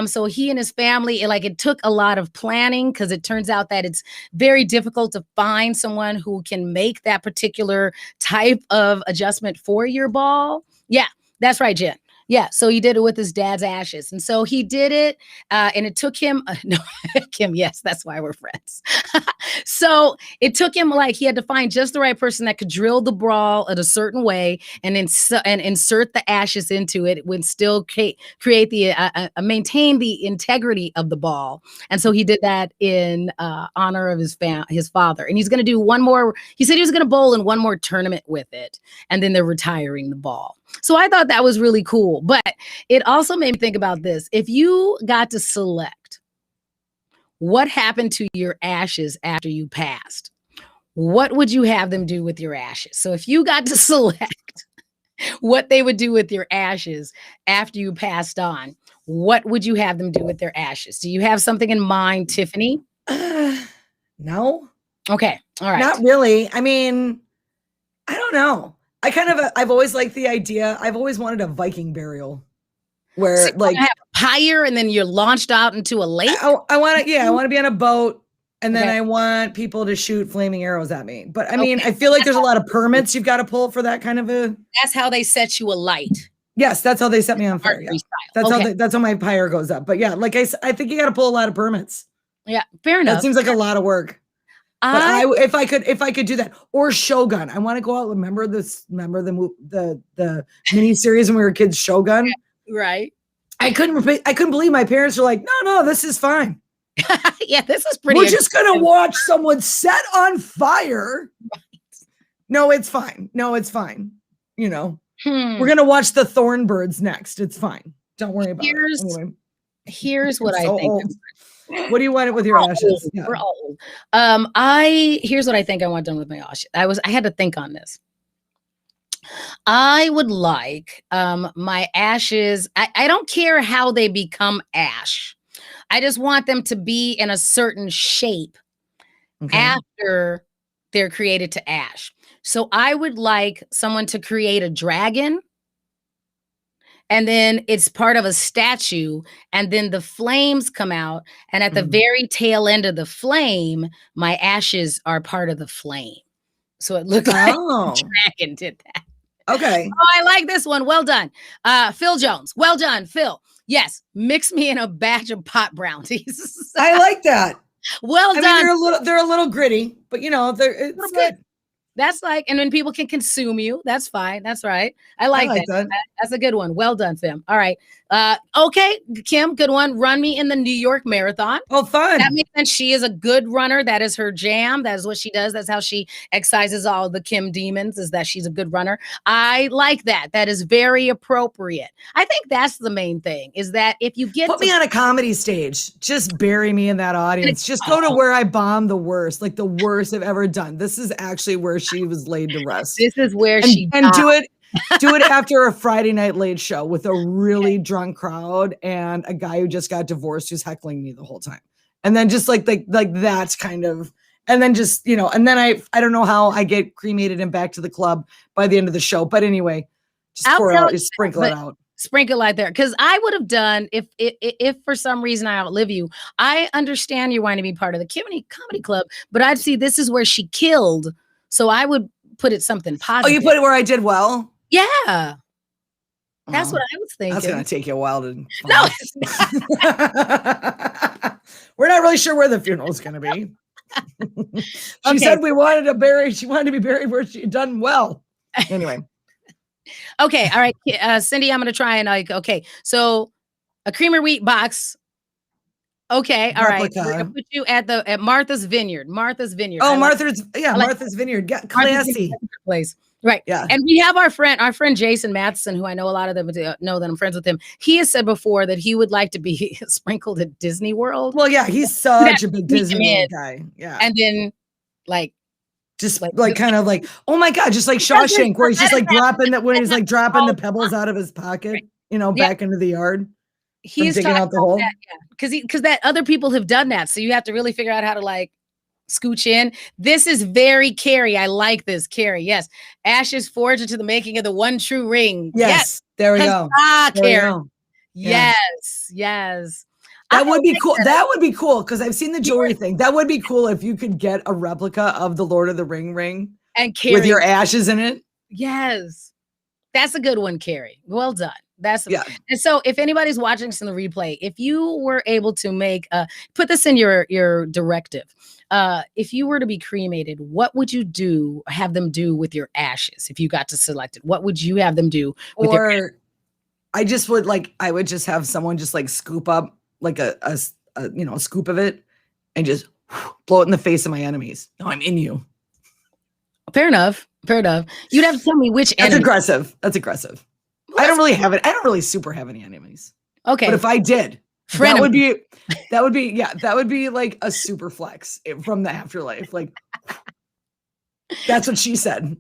So he and his family, it took a lot of planning, because it turns out that it's very difficult to find someone who can make that particular type of adjustment for your ball. Yeah, that's right, Jen. Yeah, so he did it with his dad's ashes. And so he did it, and it took him, no, Kim, yes, that's why we're friends. So it took him, he had to find just the right person that could drill the ball in a certain way and insert the ashes into it when still create the, maintain the integrity of the ball. And so he did that in honor of his father. And he's going to do one more, he said he was going to bowl in one more tournament with it, and then they're retiring the ball. So I thought that was really cool, but it also made me think about this. If you got to select what happened to your ashes after you passed, what would you have them do with your ashes? So if you got to select what they would do with your ashes after you passed on, what would you have them do with their ashes? Do you have something in mind, Tiffany? No. Okay. All right. Not really. I mean, I don't know. I've always liked the idea. I've always wanted a Viking burial where So you have a pyre and then you're launched out into a lake. I want to be on a boat, and then I want people to shoot flaming arrows at me. But I mean, I feel like there's a lot of permits you've got to pull for that kind of a. That's how they set you alight. Yes, that's how they set me on fire. Yeah. That's how my pyre goes up. But yeah, like I think you got to pull a lot of permits. Yeah, fair enough. That seems like a lot of work. But if I could do that, or Shogun, I want to go out. Remember the mini series when we were kids, Shogun? Right. I couldn't believe my parents were like, no, this is fine. Yeah, this is pretty. We're just gonna watch someone set on fire. Right. No, it's fine. You know, we're gonna watch the Thornbirds next. It's fine. Don't worry about it. Anyway. Here's what I think. Old. What do you want with your ashes? Yeah. We're old. Here's what I think I want done with my ashes. I had to think on this. I would like my ashes. I don't care how they become ash. I just want them to be in a certain shape after they're created to ash. So I would like someone to create a dragon, and then it's part of a statue, and then the flames come out, and at the very tail end of the flame, my ashes are part of the flame. So it looked like the dragon did that. Okay. Oh, I like this one. Well done. Phil Jones. Well done, Phil. Yes. Mix me in a batch of pot brownies. I like that. Well done. Mean, they're a little gritty, but it's good. That's and when people can consume you, that's fine. That's right. I like that. That's a good one. Well done, Tim. All right. Okay, Kim, good one. Run me in the New York Marathon. Oh, fun. That makes sense. She is a good runner. That is her jam. That is what she does. That's how she excises all the Kim demons, is that she's a good runner. I like that. That is very appropriate. I think that's the main thing, is that if you get Put me on a comedy stage, just bury me in that audience. Just go to where I bombed the worst, like the worst I've ever done. This is actually where she was laid to rest. This is where do it after a Friday Night Late show with a really drunk crowd and a guy who just got divorced who's heckling me the whole time. And then just like that's kind of, and then just, and then I don't know how I get cremated and back to the club by the end of the show. But anyway, Just I'll pour it tell out. you, Just sprinkle it but out. sprinkle right there. Because I would have done if for some reason I outlive you. I understand you're wanting to be part of the comedy club, but I'd see this is where she killed. So I would put it something Oh, positive. you put it where I did well? Yeah. That's Oh, what I was thinking. that's going to take you a while to. No, it's not. We're not really sure where the funeral is going to be. She Okay. said she wanted to be buried where she had done well. Anyway. Okay. All right. Cindy, I'm going to try and okay. So a creamer wheat box. Okay. All right. We're going to put you at Martha's Vineyard. Martha's Vineyard. Oh, Martha's Vineyard. Martha's Classy. Vineyard place. Right. Yeah. And we have our friend Jason Matheson, who I know a lot of them know that I'm friends with him. He has said before that he would like to be sprinkled at Disney World. Well, yeah, he's such a big Disney World guy. Yeah. And then just like kind of like, oh my God, just like Shawshank, where he's just like dropping the pebbles out of his pocket, back into the yard. He's digging out the hole. That, because that other people have done that. So you have to really figure out how to scooch in. This is very Carrie. I like this, Carrie. Yes. Ashes forged into the making of the one true ring. Yes. There we go. Carrie. Yeah. Yes. That would be cool. That would be cool because I've seen the jewelry thing. That would be cool if you could get a replica of the Lord of the ring and Carrie with your ashes in it. Yes. That's a good one, Carrie. Well done. Yeah. And so if anybody's watching this in the replay, if you were able to put this in your directive, if you were to be cremated, what would you have them do with your ashes? If you got to select it, what would you have them do with your ashes? I would just have someone just scoop up a scoop of it and just blow it in the face of my enemies. No, I'm in you. Fair enough. You'd have to tell me which That's enemy. That's aggressive. I don't really have it. I don't really super have any enemies. Okay. But if I did, that would be like a super flex from the afterlife. That's what she said.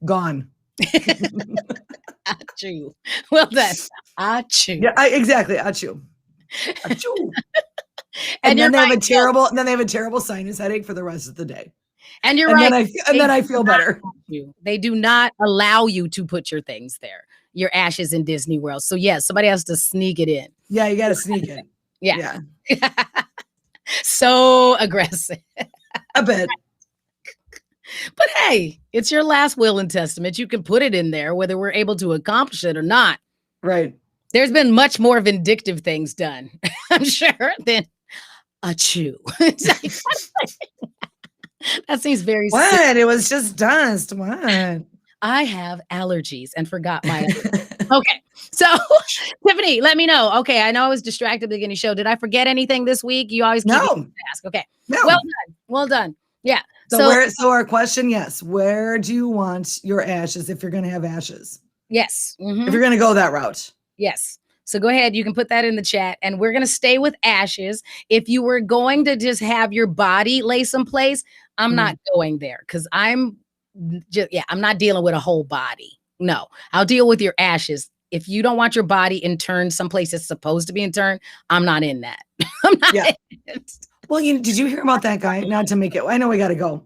Gone. Achoo. Well done. Achoo. Yeah, exactly. Achoo. Achoo. And then they have a terrible sinus headache for the rest of the day. And you're right. Then I feel better. They do not allow you to put your things there, your ashes in Disney World. So yes, somebody has to sneak it in. Yeah, you got to sneak it. Yeah. So aggressive. A bit. But hey, it's your last will and testament. You can put it in there, whether we're able to accomplish it or not. Right. There's been much more vindictive things done, I'm sure, than achoo. That seems very What? sick. It was just dust. What? I have allergies and forgot my allergies. Okay. So, Tiffany, let me know. Okay. I know I was distracted at the beginning of the show. Did I forget anything this week? You always keep ask. Okay. No. Well done. Yeah. So our question, yes. Where do you want your ashes if you're going to have ashes? Yes. If you're going to go that route. Yes. So go ahead. You can put that in the chat and we're going to stay with ashes. If you were going to just have your body lay someplace, I'm not going there because I'm not dealing with a whole body. No, I'll deal with your ashes. If you don't want your body interned someplace it's supposed to be interned, I'm not in that. I'm not in it. Well, did you hear about that guy? Not to make it, I know we got to go,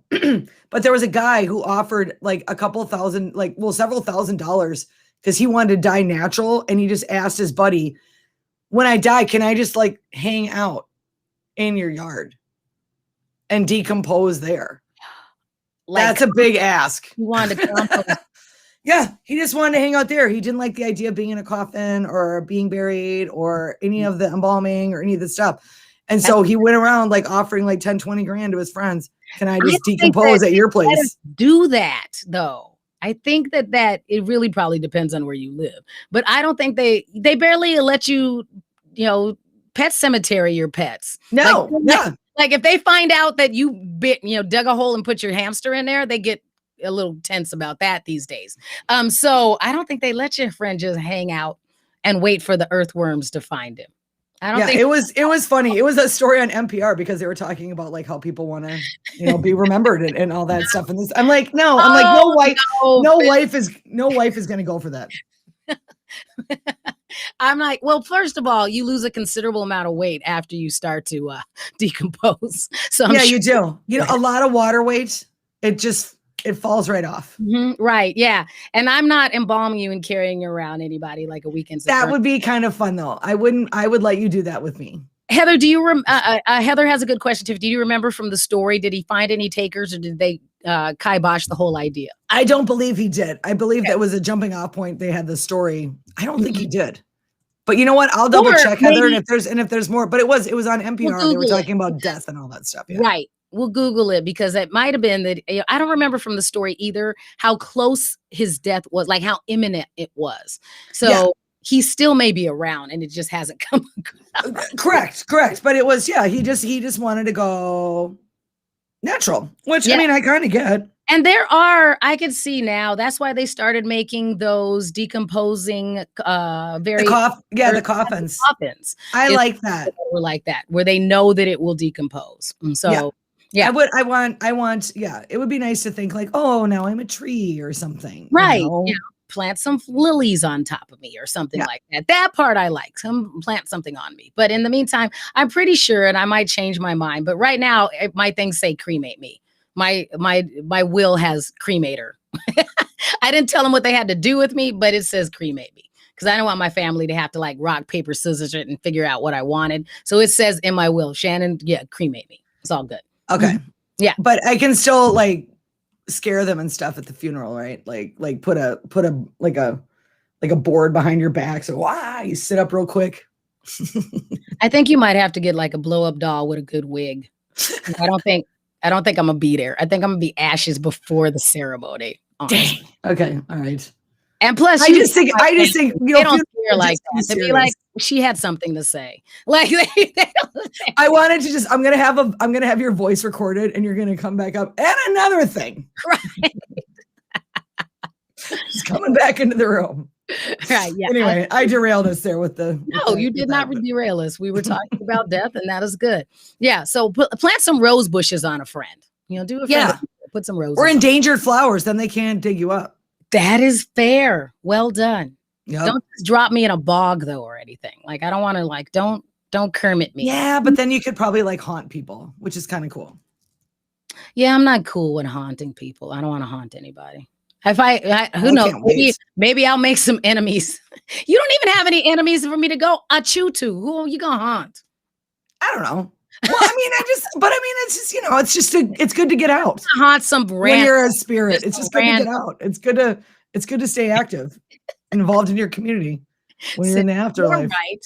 but there was a guy who offered several $1,000s because he wanted to die natural. And he just asked his buddy, when I die, can I just hang out in your yard and decompose there? That's a big ask. He wanted to compost. Yeah, he just wanted to hang out there. He didn't like the idea of being in a coffin or being buried or any of the embalming or any of the stuff. And so he went around offering 10, 20 grand to his friends. Can I just decompose at your place? Do that though. I think that it really probably depends on where you live, but I don't think they barely let you, pet cemetery your pets. No. If they find out that you dug a hole and put your hamster in there, they get a little tense about that these days. So I don't think they let your friend just hang out and wait for the earthworms to find him. I don't think it was funny. It was a story on NPR because they were talking about how people want to, be remembered and all that stuff. And this, I'm like, no, no wife is going to go for that. I'm like, well, first of all, you lose a considerable amount of weight after you start to decompose. So you do. A lot of water weight. It just it falls right off. Right. Yeah. And I'm not embalming you and carrying you around anybody like a weekend. That would be kind of fun though. I would let you do that with me. Heather, do you Heather has a good question, Tiff. Do you remember from the story, did he find any takers or did they kibosh the whole idea? I don't believe he did. I believe that was a jumping off point. They had the story. I don't think he did. But you know what? I'll double check, Heather, and if there's more. But it was on NPR. They were talking about death and all that stuff. Yeah. Right. We'll Google it because it might have been that I don't remember from the story either how close his death was, like how imminent it was. So he still may be around and it just hasn't come. Correct. But it was, he just wanted to go natural, which I mean, I kind of get. And I could see now, that's why they started making those decomposing, the coffins. I like that. Like that, where they know that it will decompose. And so, I want, it would be nice to think like, oh, now I'm a tree or something. Right. You know? Yeah. Plant some lilies on top of me or something like that. That part I like. Plant something on me. But in the meantime, I'm pretty sure, and I might change my mind, but right now my things say cremate me. My will has cremator. I didn't tell them what they had to do with me, but it says cremate me because I don't want my family to have to like rock, paper, scissors it and figure out what I wanted. So it says in my will, Shannan, cremate me. It's all good. Okay. Yeah. But I can still like scare them and stuff at the funeral, right? Like put a board behind your back. So you sit up real quick. I think you might have to get like a blow up doll with a good wig. I don't think I'm gonna be there. I think I'm gonna be ashes before the ceremony. Dang. Okay. All right. And plus, I just think they don't care like that. They'd be like, she had something to say. Like they don't say. I wanted to I'm gonna have your voice recorded, and you're gonna come back up. And another thing, right? Just coming back into the room. Right. Yeah. Anyway, I derailed us there with the. No, you did not derail us. We were talking about death, and that is good. Yeah. So plant some rose bushes on a friend. Do a friend. Put some roses. Or endangered flowers, then they can't dig you up. That is fair. Well done. Yep. Don't just drop me in a bog though, or anything. Like I don't want to like don't Kermit me. Yeah, but then you could probably like haunt people, which is kind of cool. Yeah, I'm not cool with haunting people. I don't want to haunt anybody. Who knows? Maybe I'll make some enemies. You don't even have any enemies for me to go achoo to. Who are you gonna haunt? I don't know. Well, I mean, it's just it's good to get out. Haunt some brand. When you're a spirit, it's just good to get out. It's good to stay active, involved in your community when you're in the afterlife. You're right,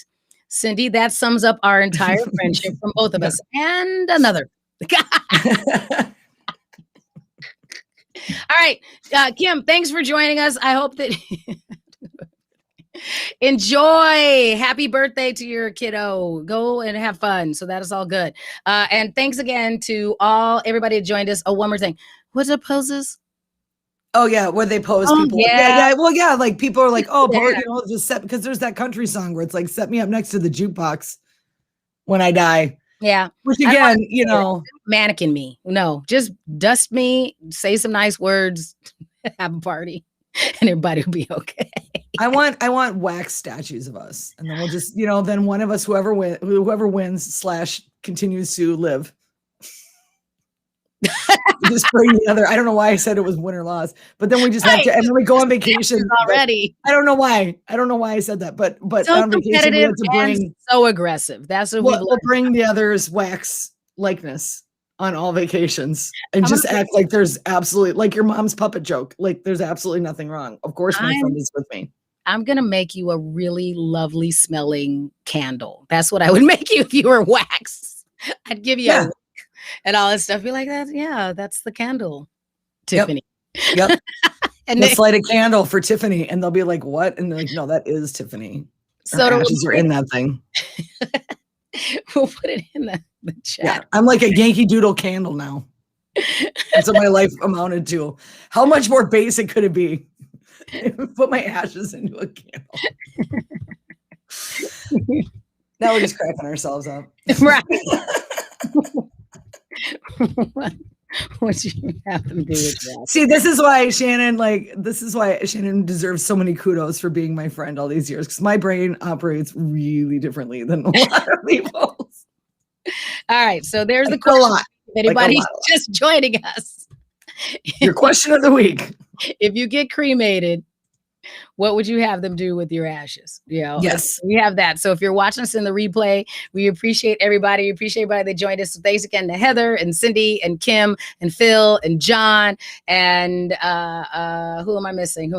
Cindy. That sums up our entire friendship from both of us and another. All right, Kim, thanks for joining us. I hope that enjoy. Happy birthday to your kiddo. Go and have fun. So that is all good. And thanks again to everybody that joined us. Oh, one more thing. What's the poses? Oh yeah, where they pose people. Yeah. Well, yeah, like people are like, just set, because there's that country song where it's like, set me up next to the jukebox when I die. Yeah. Which again, mannequin me. No, just dust me, say some nice words, have a party, and everybody will be okay. I want wax statues of us. And then we'll just, then one of us, whoever wins / continues to live. Just bring the other. I don't know why I said it was win or loss, but then we just have to, and then we go on vacation already. I don't know why I said that, but so on vacation we have to bring and so aggressive. That's what we'll bring the other's wax likeness on all vacations and just act like there's absolutely, like your mom's puppet joke. Like there's absolutely nothing wrong. Of course, my friend is with me. I'm going to make you a really lovely smelling candle. That's what I would make you if you were wax. I'd give you a and all that stuff. Be like that. Yeah, that's the candle, Tiffany. Yep. And let's light a candle for Tiffany. And they'll be like, what? And they're like, no, that is Tiffany. So ashes are in that thing. We'll put it in the chat. Yeah, I'm like a Yankee Doodle candle now. That's what my life amounted to. How much more basic could it be? Put my ashes into a candle. Now we're just cracking ourselves up. Right. What you have to do with that? See, this is why Shannan deserves so many kudos for being my friend all these years, because my brain operates really differently than a lot of people's. All right, so there's the question. If anybody's just joining us, Your question of the week. If you get cremated, what would you have them do with your ashes? Yes. We have that. So if you're watching us in the replay, we appreciate everybody. We appreciate everybody that joined us. So thanks again to Heather and Cindy and Kim and Phil and John and who am I missing?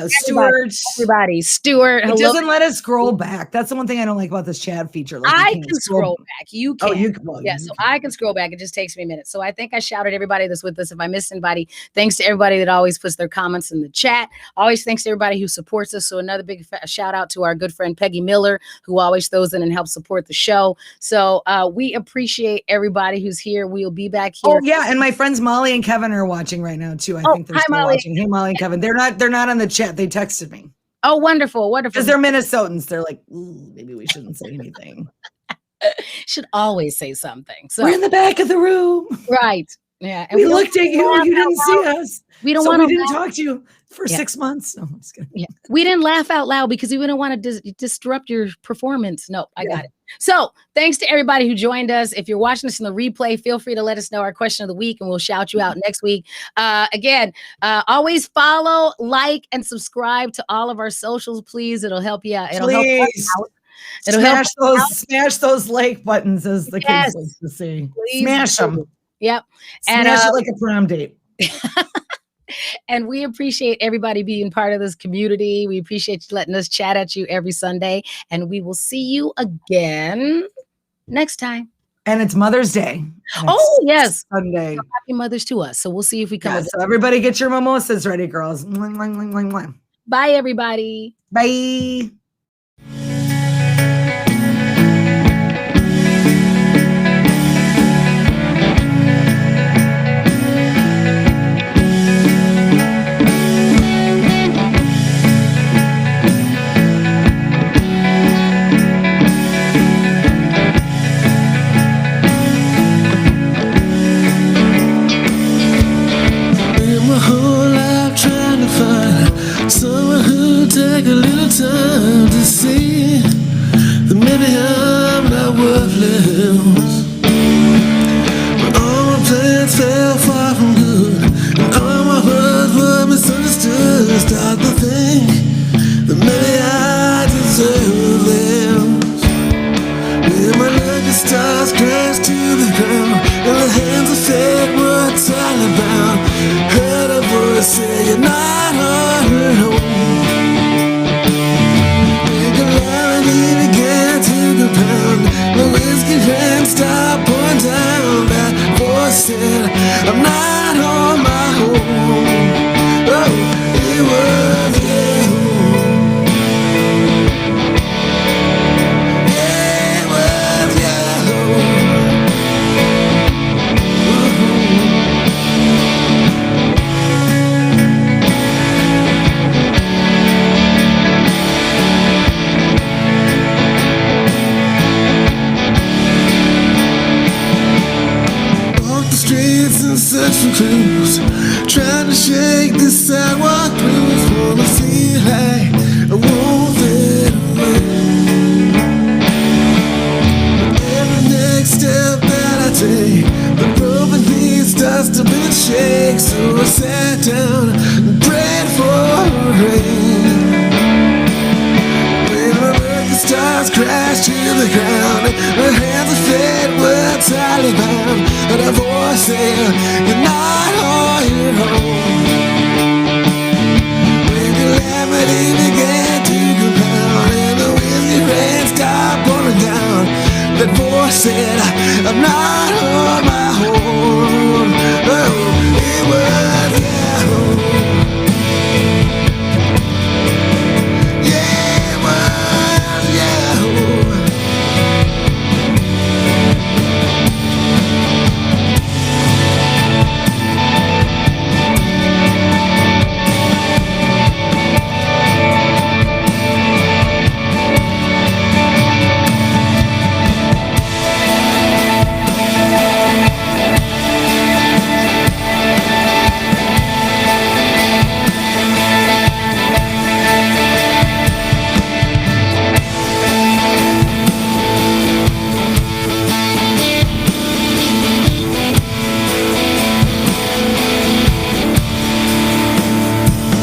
Stuart. Everybody. Stuart. It Hello. doesn't let us scroll back. That's the one thing I don't like about this chat feature. Like, I can scroll back. You can. Oh, you can. Well, yeah, so I can scroll back. It just takes me a minute. So I think I shouted everybody that's with us. If I missed anybody, thanks to everybody that always puts their comments in the chat. Always thanks to everybody who supports us. So another big shout out to our good friend Peggy Miller, who always throws in and helps support the show. So we appreciate everybody who's here. We'll be back here. Oh yeah, and my friends Molly and Kevin are watching right now too. I think they're still watching. Hey, Molly and Kevin. They're not on the chat. They texted me. Oh, wonderful. Because they're Minnesotans. They're like, maybe we shouldn't say anything. Should always say something. So we're in the back of the room. Right. Yeah. And we looked at you. You didn't see us. We don't want to. We didn't talk to you for 6 months. No, I'm just kidding. Yeah. We didn't laugh out loud because we didn't want to disrupt your performance. No, I got it. So thanks to everybody who joined us. If you're watching us in the replay, feel free to let us know our question of the week and we'll shout you out next week. Again, always follow, like, and subscribe to all of our socials, please. It'll help you out. It'll help us out. It'll smash those like buttons, as the kids like to say. Please smash them. Yep. Smash it like a prom date. And we appreciate everybody being part of this community. We appreciate you letting us chat at you every Sunday. And we will see you again next time. And it's Mother's Day. Yes. Sunday. So happy Mothers to us. So we'll see if we come. So everybody get your mimosas ready, girls. Bye, everybody. Bye. Someone who take a little time to see that maybe I'm not worthless. But all my plans fell far from good, and all my words were misunderstood. Start to think that maybe I deserve this. When my lucky stars crash to the ground, and the hands of fate were it's all about. Heard a voice say you're not alone. Calamity began to compound. The whiskey rain stopped pouring down. That voice said I'm not on my own. Oh, it was you. It was you. And search for clues, trying to shake the sidewalk blues. Wanna feel like I won't fade away. But every next step that I take, the broken piece starts to bend and shake. So I sat down